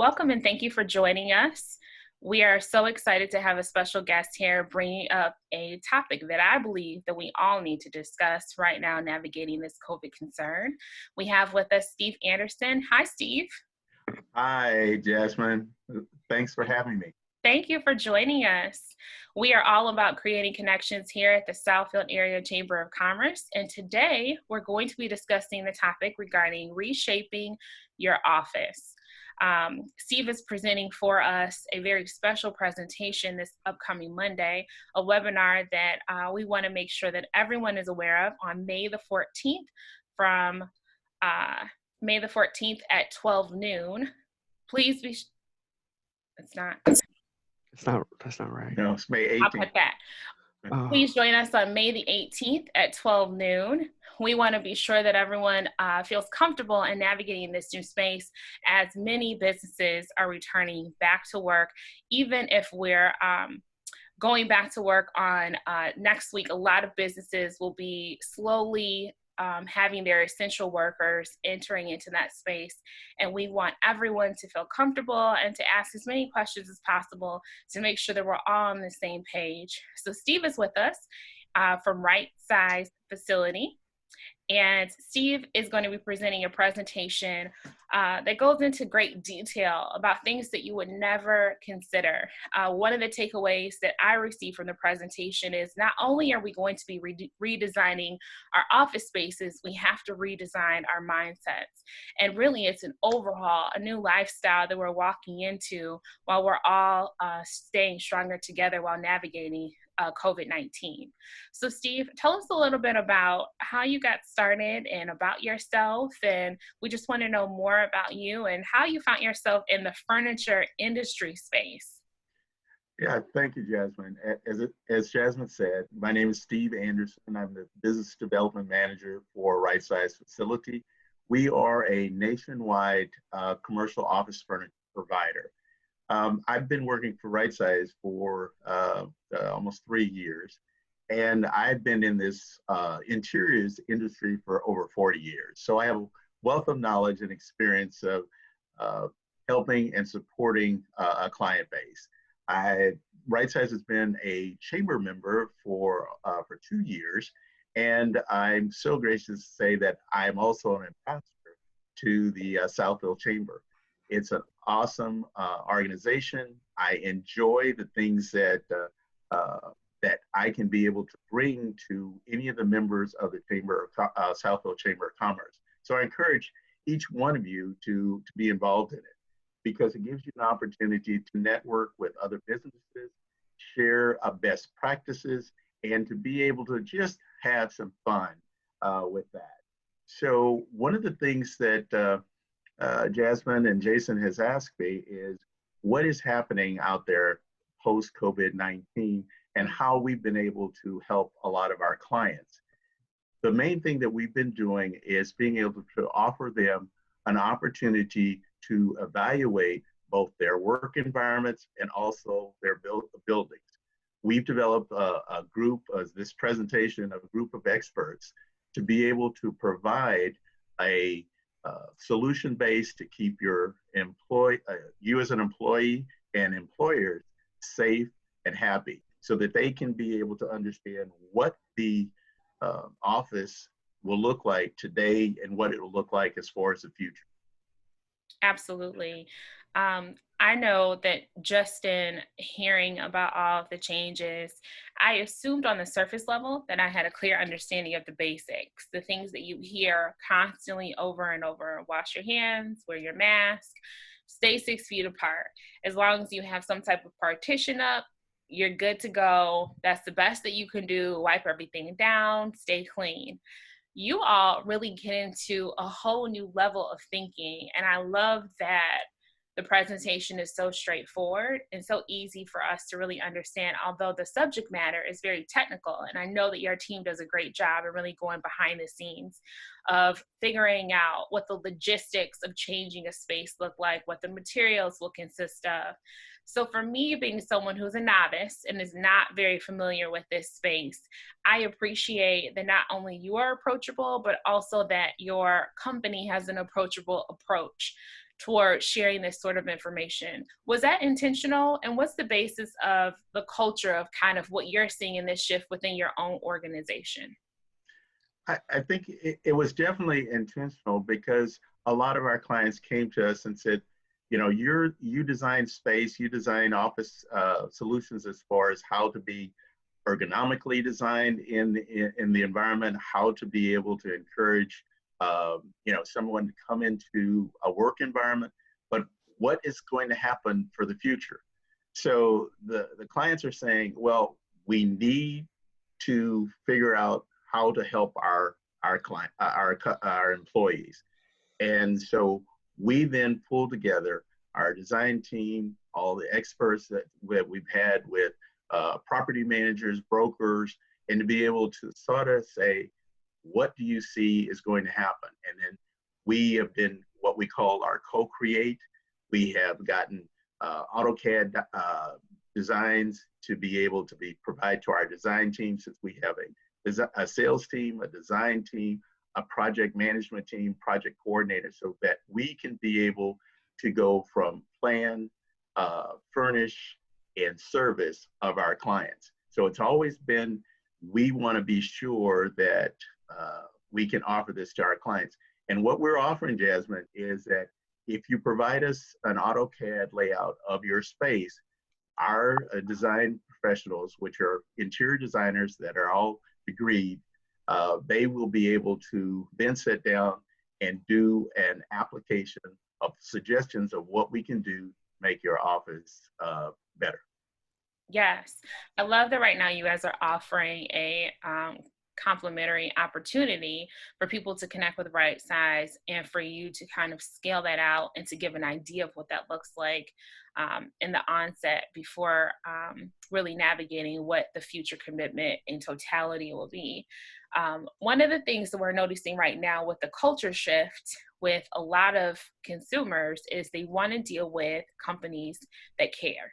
Welcome and thank you for joining us. We are so excited to have a special guest here bringing up a topic that I believe that we all need to discuss right now, navigating this COVID concern. We have with us Steve Anderson. Hi, Steve. Hi, Jasmine. Thanks for having me. Thank you for joining us. We are all about creating connections here at the Southfield Area Chamber of Commerce, and today we're going to be discussing the topic regarding reshaping your office. Steve is presenting for us a very special presentation this upcoming Monday, a webinar that we want to make sure that everyone is aware of on May the 14th from May the 14th at 12 noon. Please be, it's not. That's not right. No, it's May 18th. I'll put that. Please join us on May the 18th at 12 noon. We want to be sure that everyone feels comfortable in navigating this new space, as many businesses are returning back to work. Even if we're going back to work on next week, a lot of businesses will be slowly having their essential workers entering into that space. And we want everyone to feel comfortable and to ask as many questions as possible to make sure that we're all on the same page. So Steve is with us from RightSize facility. And Steve is going to be presenting a presentation that goes into great detail about things that you would never consider. One of the takeaways that I received from the presentation is not only are we going to be redesigning our office spaces, we have to redesign our mindsets. And really, it's an overhaul, a new lifestyle that we're walking into while we're all staying stronger together while navigating COVID-19. So Steve, tell us a little bit about how you got started and about yourself. And we just want to know more about you and how you found yourself in the furniture industry space. Yeah, thank you, Jasmine. As Jasmine said, my name is Steve Anderson. I'm the Business Development Manager for RightSize Facility. We are a nationwide commercial office furniture provider. I've been working for RightSize for almost 3 years, and I've been in this interiors industry for over 40 years. So I have a wealth of knowledge and experience of helping and supporting a client base. RightSize has been a chamber member for 2 years, and I'm so gracious to say that I'm also an ambassador to the Southfield Chamber. It's an awesome organization. I enjoy the things that I can be able to bring to any of the members of the Southfield Chamber of Commerce. So I encourage each one of you to be involved in it, because it gives you an opportunity to network with other businesses, share best practices, and to be able to just have some fun with that. So one of the things that Jasmine and Jason has asked me is what is happening out there post COVID-19 and how we've been able to help a lot of our clients. The main thing that we've been doing is being able to offer them an opportunity to evaluate both their work environments and also their buildings. We've developed a group, this presentation, a group of experts to be able to provide a solution based to keep your you as an employee and employers safe and happy, so that they can be able to understand what the office will look like today and what it will look like as far as the future. Absolutely. I know that just in hearing about all of the changes, I assumed on the surface level that I had a clear understanding of the basics, the things that you hear constantly over and over. Wash your hands, wear your mask, stay 6 feet apart. As long as you have some type of partition up, you're good to go. That's the best that you can do. Wipe everything down, stay clean. You all really get into a whole new level of thinking. And I love that the presentation is so straightforward and so easy for us to really understand, although the subject matter is very technical. And I know that your team does a great job of really going behind the scenes of figuring out what the logistics of changing a space look like, what the materials will consist of. So for me, being someone who's a novice and is not very familiar with this space, I appreciate that not only you are approachable, but also that your company has an approachable approach toward sharing this sort of information. Was that intentional? And what's the basis of the culture of kind of what you're seeing in this shift within your own organization? I think it was definitely intentional because a lot of our clients came to us and said, you know, you design space, you design office solutions as far as how to be ergonomically designed in the environment, how to be able to encourage, you know, someone to come into a work environment, but what is going to happen for the future? So the clients are saying, well, we need to figure out how to help our client, our employees. And so we then pull together our design team, all the experts that we've had with property managers, brokers, and to be able to sort of say, what do you see is going to happen? And then we have been what we call our co-create. We have gotten AutoCAD designs to be able to be provide to our design team, since we have a sales team, a design team, a project management team, project coordinator, so that we can be able to go from plan, furnish, and service of our clients. So it's always been, we want to be sure that we can offer this to our clients. And what we're offering, Jasmine, is that if you provide us an AutoCAD layout of your space, our design professionals, which are interior designers that are all degreed, they will be able to then sit down and do an application of suggestions of what we can do to make your office better. Yes, I love that right now you guys are offering a complimentary opportunity for people to connect with RightSize and for you to kind of scale that out and to give an idea of what that looks like in the onset before really navigating what the future commitment in totality will be. One of the things that we're noticing right now with the culture shift with a lot of consumers is they want to deal with companies that care.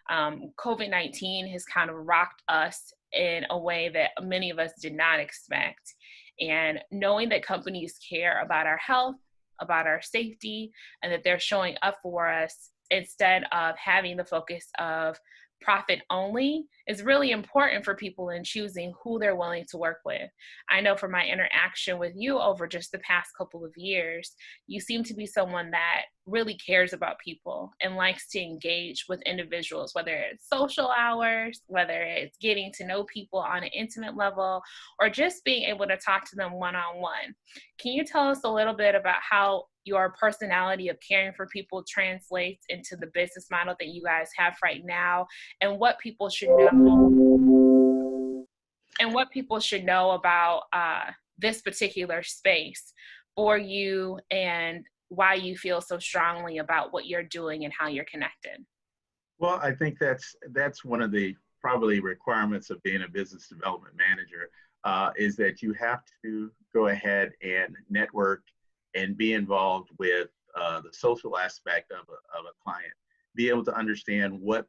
COVID-19 has kind of rocked us in a way that many of us did not expect. And knowing that companies care about our health, about our safety, and that they're showing up for us instead of having the focus of profit only is really important for people in choosing who they're willing to work with. I know from my interaction with you over just the past couple of years, you seem to be someone that really cares about people and likes to engage with individuals, whether it's social hours, whether it's getting to know people on an intimate level, or just being able to talk to them one-on-one. Can you tell us a little bit about how your personality of caring for people translates into the business model that you guys have right now, and what people should know about this particular space for you, and why you feel so strongly about what you're doing and how you're connected? Well, I think that's one of the probably requirements of being a business development manager, is that you have to go ahead and network and be involved with the social aspect of a client, be able to understand what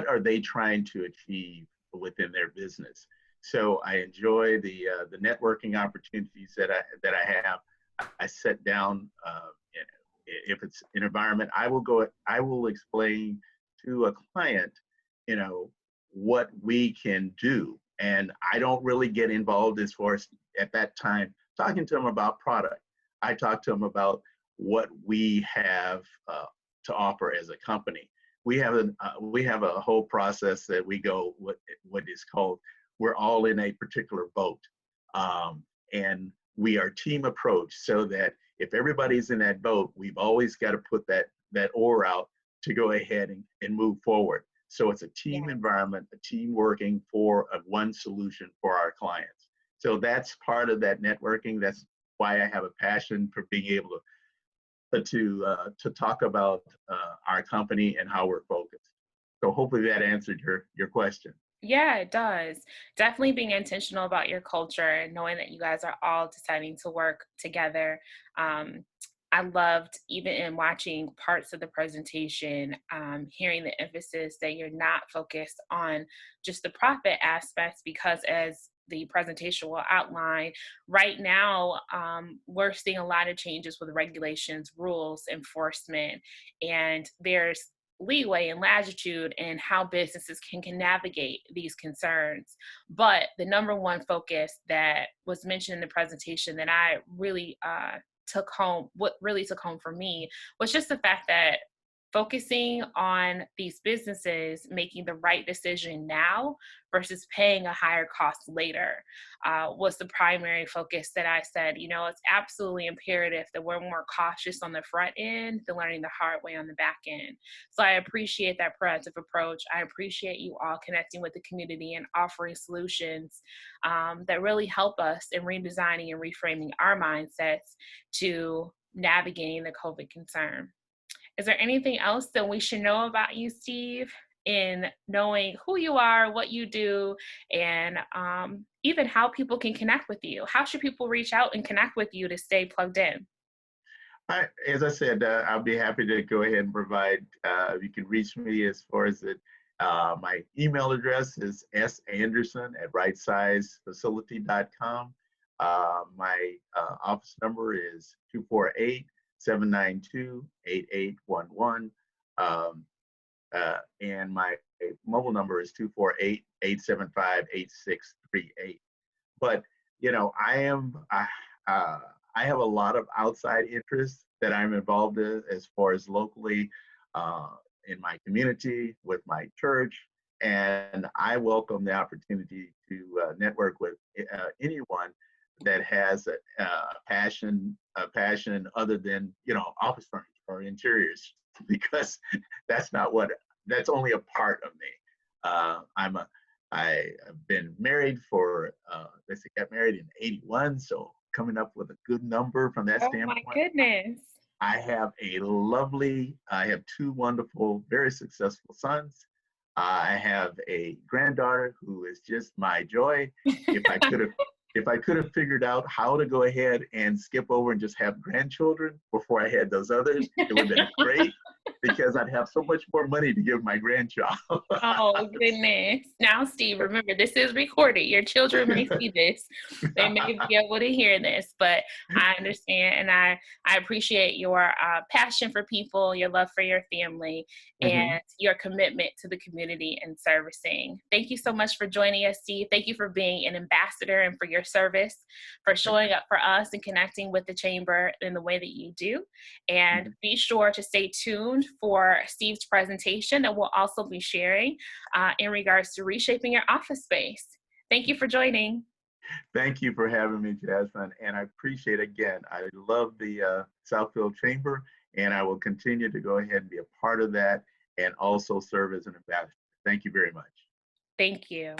are they trying to achieve within their business. So I enjoy the networking opportunities that I have. I sit down. If it's an environment, I will explain to a client, you know, what we can do. And I don't really get involved as far as at that time talking to them about product. I talk to them about what we have to offer as a company. We have a whole process that we go what is called, we're all in a particular boat, and we are team approach, so that if everybody's in that boat, we've always got to put that oar out to go ahead and move forward. So it's a team environment, a team working for one solution for our clients. So that's part of that networking. That's why I have a passion for being able to talk about our company and how we're focused. So hopefully that answered your question. Yeah, it does. Definitely being intentional about your culture and knowing that you guys are all deciding to work together I loved, even in watching parts of the presentation, hearing the emphasis that you're not focused on just the profit aspects, because as the presentation will outline, right now, we're seeing a lot of changes with regulations, rules, enforcement, and there's leeway and latitude in how businesses can navigate these concerns. But the number one focus that was mentioned in the presentation that I really what really took home for me was just the fact that focusing on these businesses making the right decision now versus paying a higher cost later was the primary focus. That I said, it's absolutely imperative that we're more cautious on the front end than learning the hard way on the back end. So I appreciate that proactive approach. I appreciate you all connecting with the community and offering solutions that really help us in redesigning and reframing our mindsets to navigating the COVID concern. Is there anything else that we should know about you, Steve, in knowing who you are, what you do, and even how people can connect with you? How should people reach out and connect with you to stay plugged in? As I said, I'll be happy to go ahead and provide. You can reach me as far as it. My email address is sAnderson@RightSizeFacility.com. My office number is 248-792-8811. And my mobile number is 248-875-8638. But, I have a lot of outside interests that I'm involved in as far as locally in my community, with my church, and I welcome the opportunity to network with anyone that has a passion other than office furniture or interiors, because that's only a part of me. I've been married for let's see, got married in '81, so coming up with a good number from that Oh my standpoint. goodness. I have two wonderful, very successful sons. I have a granddaughter who is just my joy. If I could have, if I could have figured out how to go ahead and skip over and just have grandchildren before I had those others, it would have been great, because I'd have so much more money to give my grandchild. Oh, goodness. Now, Steve, remember, this is recorded. Your children may see this. They may be able to hear this, but I understand, and I appreciate your passion for people, your love for your family, and your commitment to the community and servicing. Thank you so much for joining us, Steve. Thank you for being an ambassador and for your service, for showing up for us and connecting with the Chamber in the way that you do. And be sure to stay tuned for Steve's presentation that we'll also be sharing in regards to reshaping your office space. Thank you for joining. Thank you for having me, Jasmine. And I appreciate, again, I love the Southfield Chamber, and I will continue to go ahead and be a part of that and also serve as an ambassador. Thank you very much. Thank you.